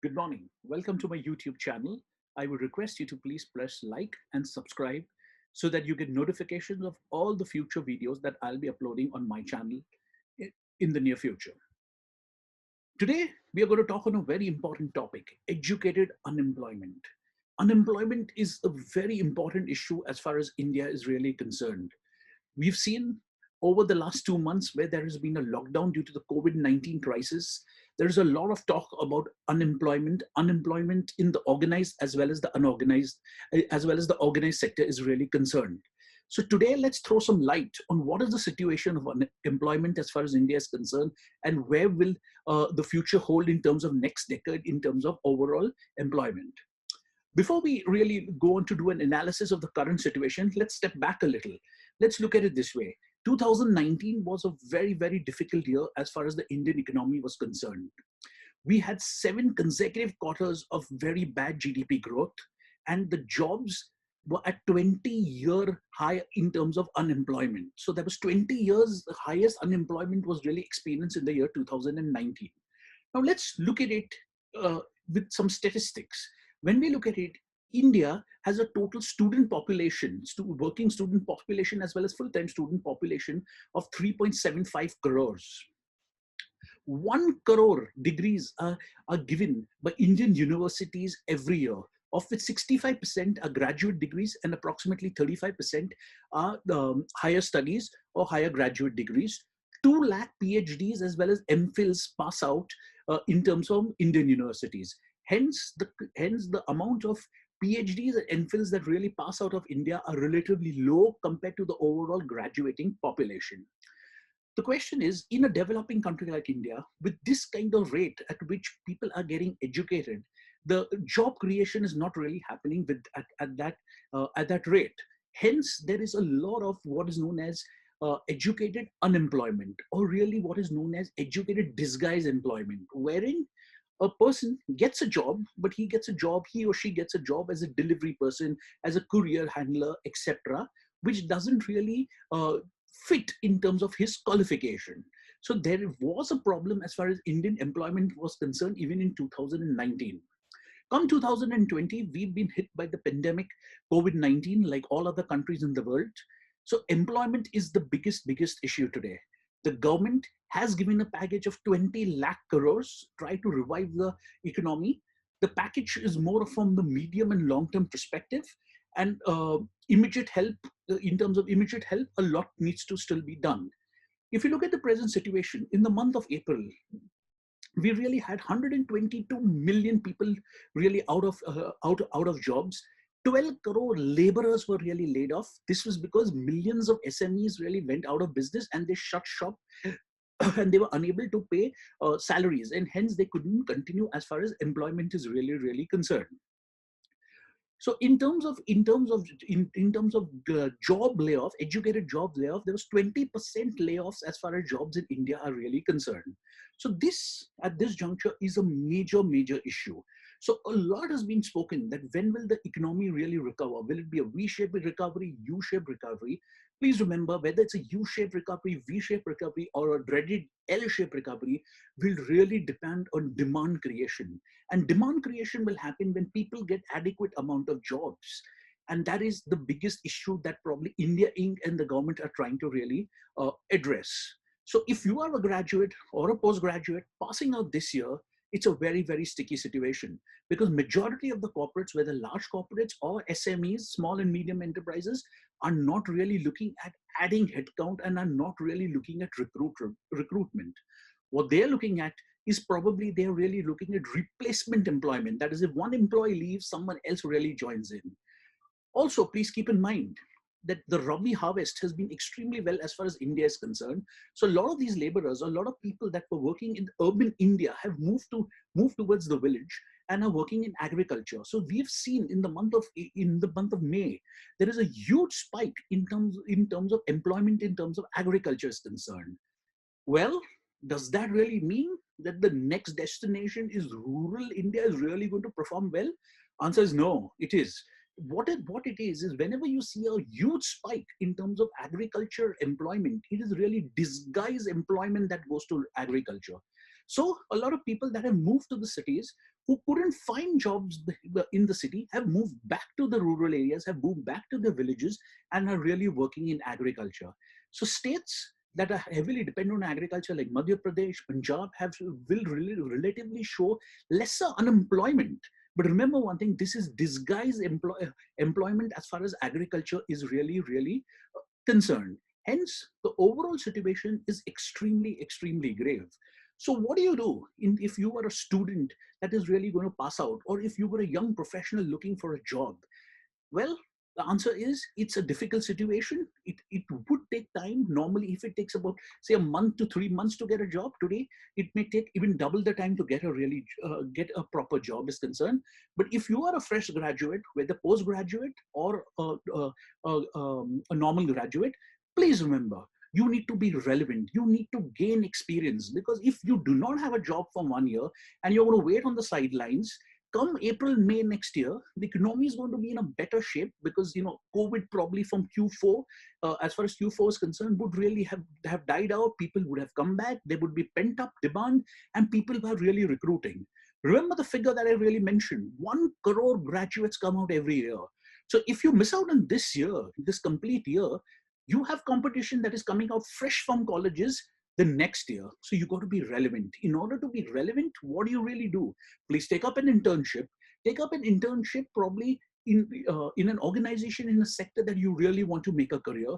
Good morning. Welcome to my YouTube channel. I would request you to please press like and subscribe so that you get notifications of all the future videos that I'll be uploading on my channel in the near future. Today, we are going to talk on a very important topic, educated unemployment. Unemployment is a very important issue as far as India is really concerned. We've seen over the last 2 months where there has been a lockdown due to the COVID-19 crisis. There's a lot of talk about unemployment in the organized as well as the unorganized, as well as the organized sector is really concerned. So today, let's throw some light on what is the situation of unemployment as far as India is concerned, and where will the future hold in terms of next decade, in terms of overall employment. Before we really go on to do an analysis of the current situation, let's step back a little. Let's look at it this way. 2019 was a very, very difficult year as far as the Indian economy was concerned. We had 7 consecutive quarters of very bad GDP growth, and the jobs were at 20-year high in terms of unemployment. So that was 20 years, the highest unemployment was really experienced in the year 2019. Now let's look at it with some statistics. When we look at it, India has a total student population, working student population as well as full-time student population of 3.75 crores. 1 crore degrees are given by Indian universities every year, of which 65% are graduate degrees and approximately 35% are higher studies or higher graduate degrees. 2 lakh PhDs as well as MPhils pass out in terms of Indian universities. Hence the amount of PhDs and MPhils that really pass out of India are relatively low compared to the overall graduating population. The question is, in a developing country like India, with this kind of rate at which people are getting educated, the job creation is not really happening at that rate. Hence, there is a lot of what is known as educated unemployment, or really what is known as educated disguise employment, wherein a person gets a job, but he or she gets a job as a delivery person, as a courier handler, etc., which doesn't really fit in terms of his qualification. So there was a problem as far as Indian employment was concerned, even in 2019. Come 2020, we've been hit by the pandemic COVID-19 like all other countries in the world. So employment is the biggest issue today. The government has given a package of 20 lakh crores, try to revive the economy. The package is more from the medium and long-term perspective, and immediate help, in terms of immediate help, a lot needs to still be done. If you look at the present situation, in the month of April, we really had 122 million people really out of jobs. 12 crore laborers were really laid off. This was because millions of SMEs really went out of business and they shut shop and they were unable to pay salaries, and hence they couldn't continue as far as employment is really concerned. So in terms of the job layoff, educated job layoff, there was 20% layoffs as far as jobs in India are really concerned. So this at this juncture is a major issue. So a lot has been spoken that when will the economy really recover? Will it be a V-shaped recovery, U-shaped recovery? Please remember, whether it's a U-shaped recovery, V-shaped recovery, or a dreaded L-shaped recovery, will really depend on demand creation. And demand creation will happen when people get adequate amount of jobs. And that is the biggest issue that probably India Inc. and the government are trying to really address. So if you are a graduate or a postgraduate passing out this year, it's a very sticky situation, because majority of the corporates, whether large corporates or SMEs, small and medium enterprises, are not really looking at adding headcount and are not really looking at recruitment. What they're looking at is probably they're really looking at replacement employment. That is, if one employee leaves, someone else really joins in. Also, please keep in mind that the Rabi harvest has been extremely well as far as India is concerned. So a lot of these laborers, a lot of people that were working in urban India have moved towards the village and are working in agriculture. So we've seen in the month of May, there is a huge spike in terms of employment in terms of agriculture is concerned. Well, does that really mean that the next destination is rural India is really going to perform well? Answer is no, it is. What it is whenever you see a huge spike in terms of agriculture employment, it is really disguised employment that goes to agriculture. So a lot of people that have moved to the cities who couldn't find jobs in the city have moved back to the rural areas, have moved back to the villages, and are really working in agriculture. So states that are heavily dependent on agriculture, like Madhya Pradesh, Punjab, will really relatively show lesser unemployment. But remember one thing: this is disguised employment as far as agriculture is really concerned. Hence, the overall situation is extremely grave. So, what do you do if you are a student that is really going to pass out, or if you were a young professional looking for a job? Well, the answer is it's a difficult situation. It would take time. Normally, if it takes about, say, a month to 3 months to get a job, today it may take even double the time to get get a proper job is concerned. But if you are a fresh graduate, whether postgraduate or a normal graduate, please remember, you need to be relevant. You need to gain experience, because if you do not have a job for 1 year and you're going to wait on the sidelines, come April, May next year, the economy is going to be in a better shape, because COVID probably from Q4, as far as Q4 is concerned, would really have died out. People would have come back. There would be pent up demand, and people were really recruiting. Remember the figure that I really mentioned: 1 crore graduates come out every year. So if you miss out on this year, this complete year, you have competition that is coming out fresh from colleges the next year. So you got to be relevant. In order to be relevant, what do you really do? Please take up an internship. Take up an internship probably in an organization, in a sector that you really want to make a career.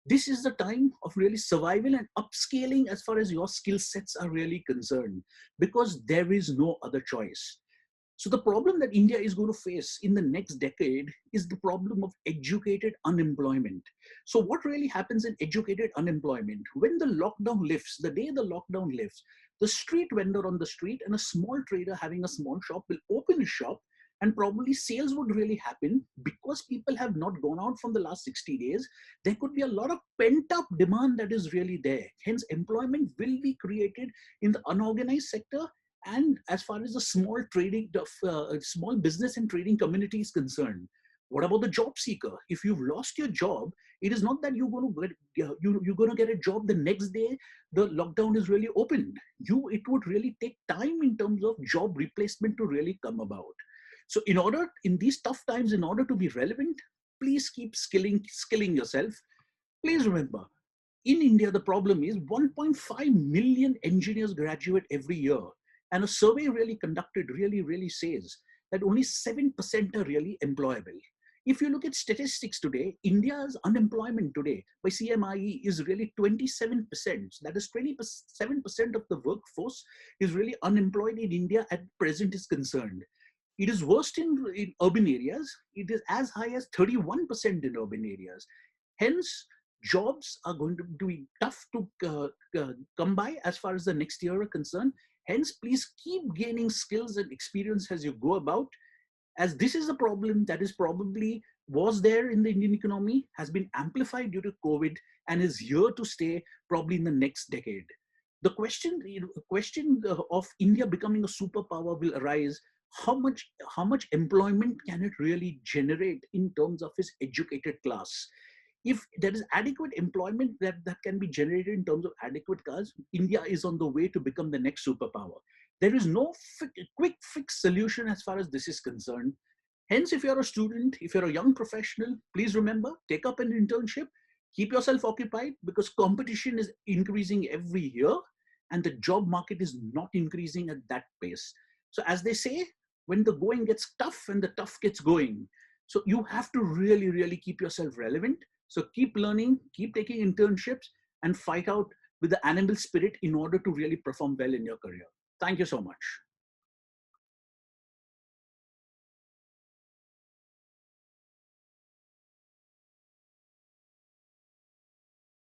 This is the time of really survival and upscaling as far as your skill sets are really concerned, because there is no other choice. So the problem that India is going to face in the next decade is the problem of educated unemployment. So what really happens in educated unemployment? When the lockdown lifts, the day the lockdown lifts, the street vendor on the street and a small trader having a small shop will open a shop, and probably sales would really happen because people have not gone out from the last 60 days. There could be a lot of pent up demand that is really there. Hence, employment will be created in the unorganized sector, and as far as the small business and trading community is concerned. What about the job seeker? If you've lost your job, it is not that you're going to get a job the next day the lockdown is really opened. It would really take time in terms of job replacement to really come about. So in these tough times, in order to be relevant, please keep skilling yourself. Please remember, in India, the problem is 1.5 million engineers graduate every year. And a survey really conducted really says that only 7% are really employable. If you look at statistics today, India's unemployment today by CMIE is really 27%. That is 27% of the workforce is really unemployed in India at present is concerned. It is worst in urban areas. It is as high as 31% in urban areas. Hence, jobs are going to be tough to come by as far as the next year are concerned. Hence, please keep gaining skills and experience as you go about, as this is a problem that is probably was there in the Indian economy, has been amplified due to COVID, and is here to stay probably in the next decade. The question of India becoming a superpower will arise. How much employment can it really generate in terms of its educated class? If there is adequate employment that can be generated in terms of adequate cars, India is on the way to become the next superpower. There is no quick fix solution as far as this is concerned. Hence, if you're a student, if you're a young professional, please remember, take up an internship, keep yourself occupied, because competition is increasing every year and the job market is not increasing at that pace. So as they say, when the going gets tough and the tough gets going. So you have to really keep yourself relevant. So keep learning, keep taking internships, and fight out with the animal spirit in order to really perform well in your career. Thank you so much.